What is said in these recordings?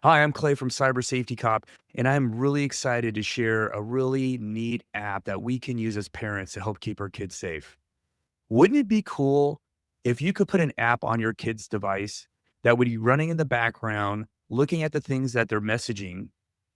Hi, I'm Clay from Cyber Safety Cop, and I'm really excited to share a really neat app that we can use as parents to help keep our kids safe. Wouldn't it be cool if you could put an app on your kid's device that would be running in the background, looking at the things that they're messaging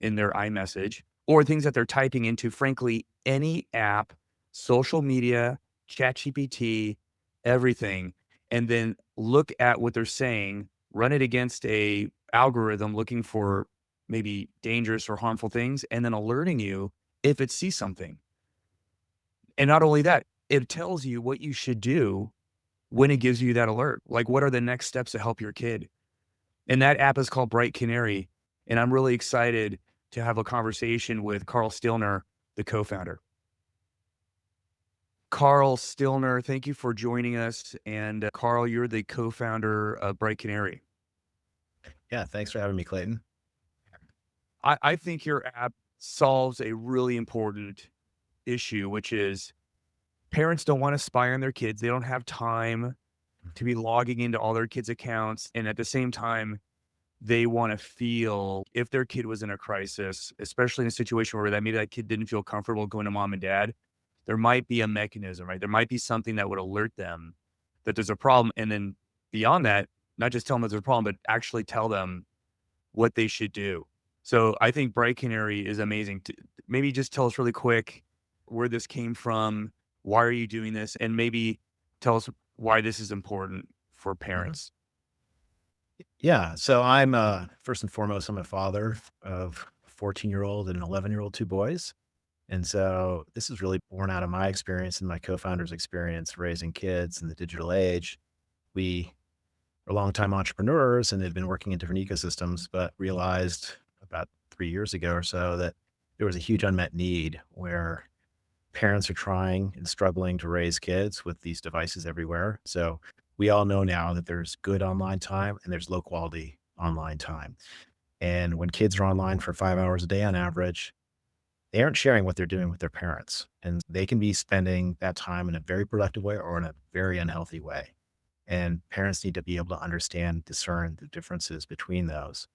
in their iMessage or things that they're typing into, frankly, any app, social media, ChatGPT, everything, and then look at what they're saying, run it against a algorithm looking for maybe dangerous or harmful things, and then alerting you if it sees something. And not only that, it tells you what you should do when it gives you that alert. Like, what are the next steps to help your kid? And that app is called Bright Canary. And I'm really excited to have a conversation with Carl Stilner, the co-founder. Carl Stilner, thank you for joining us. And Carl, you're the co-founder of Bright Canary. Yeah, thanks for having me, Clayton. I think your app solves a really important issue, which is parents don't want to spy on their kids. They don't have time to be logging into all their kids' accounts. And at the same time, they want to feel if their kid was in a crisis, especially in a situation where that maybe that kid didn't feel comfortable going to mom and dad, there might be a mechanism, right? There might be something that would alert them that there's a problem. And then beyond that, not just tell them there's a problem, but actually tell them what they should do. So I think Bright Canary is amazing. Maybe just tell us really quick where this came from. Why are you doing this? And maybe tell us why this is important for Mhm. parents. Yeah, so I'm first and foremost, I'm a father of a 14-year-old and an 11-year-old, two boys. And so this is really born out of my experience and my co-founder's experience raising kids in the digital age. We are longtime entrepreneurs and had been working in different ecosystems, but realized about 3 years ago or so that there was a huge unmet need where parents are trying and struggling to raise kids with these devices everywhere. So we all know now that there's good online time and there's low quality online time. And when kids are online for 5 hours a day on average, they aren't sharing what they're doing with their parents. And they can be spending that time in a very productive way or in a very unhealthy way. And parents need to be able to understand, discern the differences between those.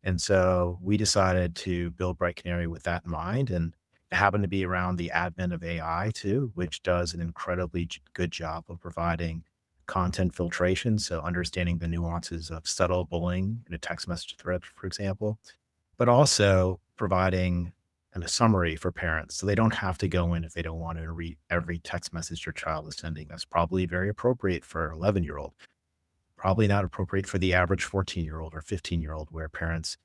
And so we decided to build Bright Canary with that in mind. And it happened to be around the advent of AI too, which does an incredibly good job of providing content filtration. So understanding the nuances of subtle bullying in a text message thread, for example, but also providing a summary for parents. So they don't have to go in if they don't want to read every text message their child is sending. That's probably very appropriate for an 11-year-old, probably not appropriate for the average 14-year-old or 15-year-old, where parents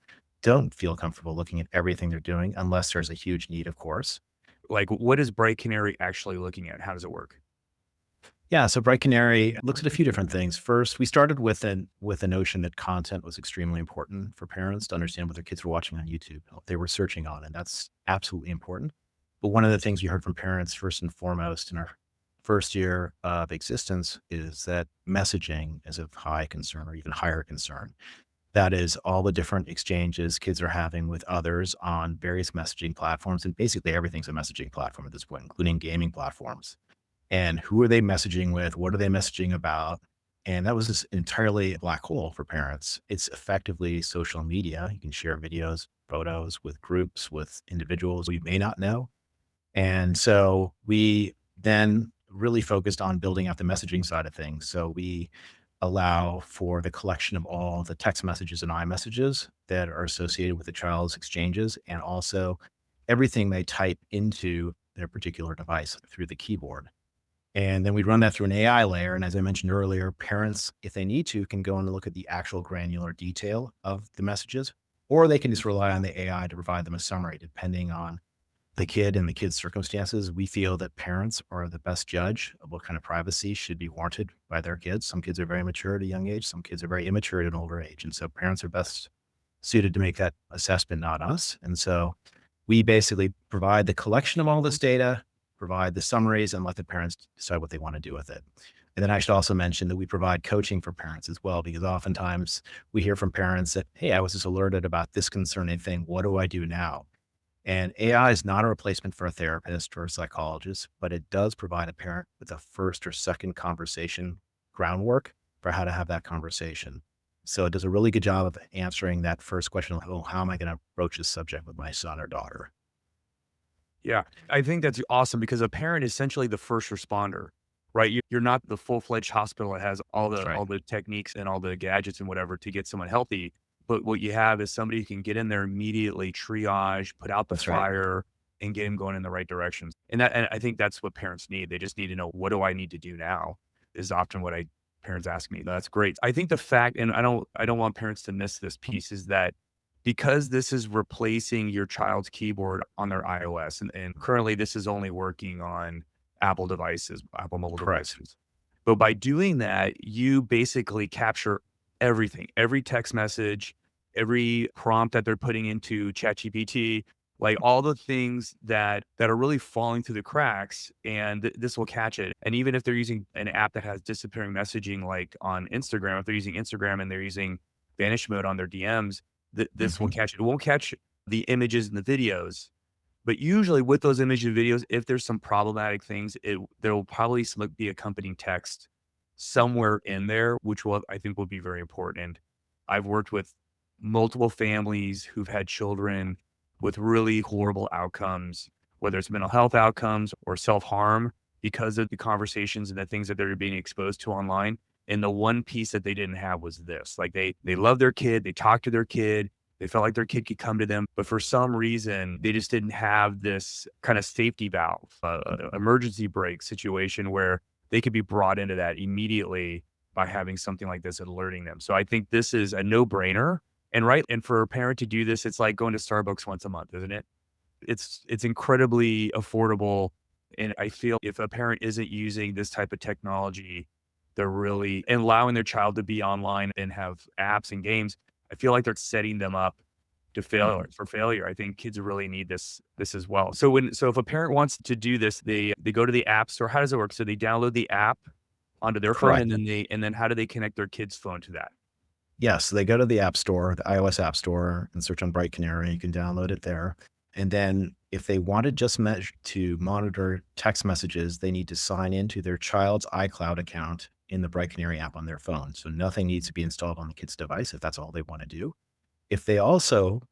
don't feel comfortable looking at everything they're doing unless there's a huge need, of course. Like, what is Bright Canary actually looking at? How does it work? Yeah, so Bright Canary looks at a few different things. First, we started with a notion that content was extremely important for parents to understand what their kids were watching on YouTube, what they were searching on, and that's absolutely important. But one of the things we heard from parents first and foremost in our first year of existence is that messaging is of high concern or even higher concern. That is all the different exchanges kids are having with others on various messaging platforms, and basically everything's a messaging platform at this point, including gaming platforms. And who are they messaging with? What are they messaging about? And that was just entirely a black hole for parents. It's effectively social media. You can share videos, photos with groups, with individuals we may not know. And so we then really focused on building out the messaging side of things. So we allow for the collection of all the text messages and iMessages that are associated with the child's exchanges, and also everything they type into their particular device through the keyboard. And then we run that through an AI layer. And as I mentioned earlier, parents, if they need to, can go and look at the actual granular detail of the messages, or they can just rely on the AI to provide them a summary, depending on the kid and the kid's circumstances. We feel that parents are the best judge of what kind of privacy should be warranted by their kids. Some kids are very mature at a young age, some kids are very immature at an older age. And so parents are best suited to make that assessment, not us. And so we basically provide the collection of all this data, provide the summaries, and let the parents decide what they want to do with it. And then I should also mention that we provide coaching for parents as well, because oftentimes we hear from parents that, hey, I was just alerted about this concerning thing. What do I do now? And AI is not a replacement for a therapist or a psychologist, but it does provide a parent with a first or second conversation groundwork for how to have that conversation. So it does a really good job of answering that first question, like, oh, how am I going to broach this subject with my son or daughter? Yeah, I think that's awesome because a parent is essentially the first responder, right? You're not the full-fledged hospital that has That's right. all the techniques and all the gadgets and whatever to get someone healthy. But what you have is somebody who can get in there immediately, triage, put out the That's right. fire, and get him going in the right directions. And I think that's what parents need. They just need to know, what do I need to do now? Is often what I parents ask me. That's great. I think the fact, and I don't want parents to miss this piece, is that because this is replacing your child's keyboard on their iOS, and currently this is only working on Apple devices, Apple mobile Correct. devices. But by doing that, you basically capture everything, every text message, every prompt that they're putting into ChatGPT, like all the things that are really falling through the cracks, and this will catch it. And even if they're using an app that has disappearing messaging, like on Instagram, if they're using Instagram and they're using vanish mode on their DMs, this will Hmm. catch it. It won't catch the images and the videos, but usually with those images and videos, if there's some problematic things, there will probably be accompanying text somewhere in there, which will I think will be very important. And I've worked with multiple families who've had children with really horrible outcomes, whether it's mental health outcomes or self-harm because of the conversations and the things that they're being exposed to online. And the one piece that they didn't have was this. Like they love their kid, they talk to their kid, they felt like their kid could come to them, but for some reason, they just didn't have this kind of safety valve, emergency brake situation where they could be brought into that immediately by having something like this alerting them. So I think this is a no-brainer. And right, and for a parent to do this, it's like going to Starbucks once a month, isn't it? It's incredibly affordable, and I feel if a parent isn't using this type of technology, they're really and allowing their child to be online and have apps and games, I feel like they're setting them up to fail Hmm. for failure. I think kids really need this as well. So if a parent wants to do this, they go to the app store. How does it work? So they download the app onto their phone, Correct. and then how do they connect their kid's phone to that? Yes, so they go to the App Store, the iOS App Store, and search on Bright Canary. You can download it there. And then if they wanted just to monitor text messages, they need to sign into their child's iCloud account in the Bright Canary app on their phone. So nothing needs to be installed on the kid's device if that's all they want to do. If they also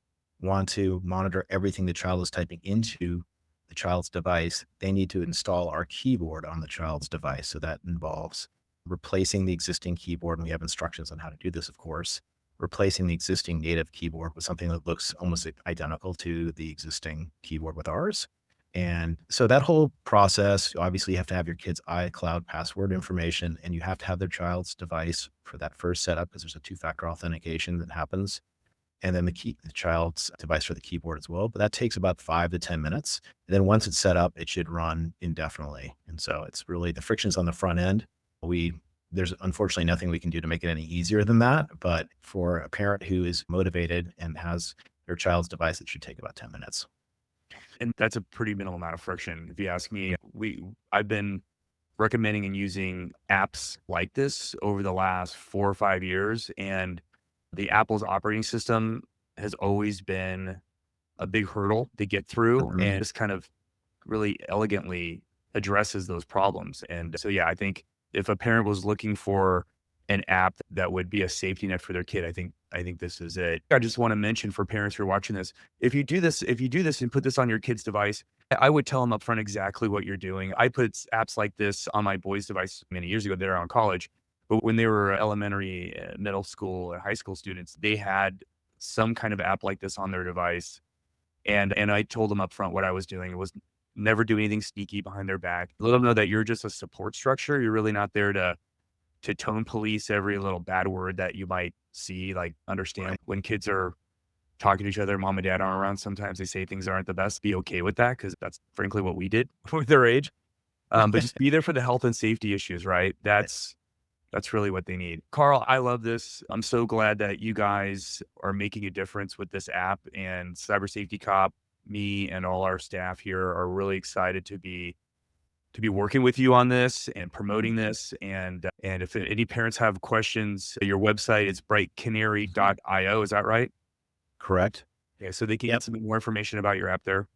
want to monitor everything the child is typing into the child's device, they need to install our keyboard on the child's device. So that involves replacing the existing keyboard. And we have instructions on how to do this, of course, replacing the existing native keyboard with something that looks almost identical to the existing keyboard with ours. And so that whole process, obviously, you have to have your kid's iCloud password information and you have to have their child's device for that first setup because there's a two-factor authentication that happens and then the child's device for the keyboard as well. But that takes about 5 to 10 minutes. And then once it's set up, it should run indefinitely. And so it's really the friction's on the front end. We There's unfortunately nothing we can do to make it any easier than that. But for a parent who is motivated and has their child's device, it should take about 10 minutes. And that's a pretty minimal amount of friction. If you ask me, I've been recommending and using apps like this over the last 4 or 5 years, and the Apple's operating system has always been a big hurdle to get through, Mhm. and this kind of really elegantly addresses those problems. And so, yeah, I think if a parent was looking for an app that would be a safety net for their kid, I think this is it. I just want to mention for parents who are watching this, if you do this and put this on your kid's device, I would tell them upfront exactly what you're doing. I put apps like this on my boys' device many years ago. They're on college, but when they were elementary, middle school, and high school students, they had some kind of app like this on their device, and I told them upfront what I was doing. It was never do anything sneaky behind their back. Let them know that you're just a support structure. You're really not there to tone police every little bad word that you might see. Like, understand Right. when kids are talking to each other, mom and dad aren't around. Sometimes they say things aren't the best. Be okay with that because that's frankly what we did with their age. But just be there for the health and safety issues, right? That's really what they need. Carl, I love this. I'm so glad that you guys are making a difference with this app, and Cyber Safety Cop, me and all our staff here are really excited to be working with you on this and promoting this. And if any parents have questions, your website is brightcanary.io. Is that right? Correct. Yeah. So they can get Yep. some more information about your app there.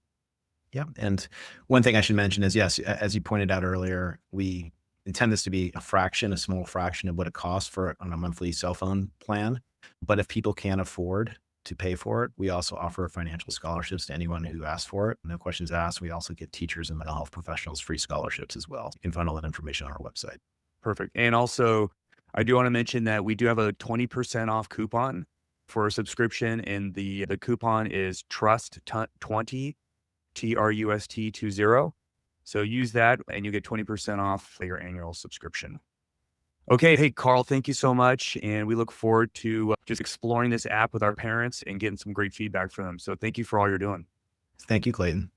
Yep. And one thing I should mention is yes, as you pointed out earlier, we intend this to be a small fraction of what it costs for on a monthly cell phone plan. But if people can't afford to pay for it, we also offer financial scholarships to anyone who asks for it. No questions asked. We also give teachers and mental health professionals free scholarships as well. You can find all that information on our website. Perfect. And also, I do want to mention that we do have a 20% off coupon for a subscription, and the coupon is TRUST20, TRUST20. So use that and you get 20% off your annual subscription. Okay. Hey, Carl, thank you so much. And we look forward to just exploring this app with our parents and getting some great feedback from them. So thank you for all you're doing. Thank you, Clayton.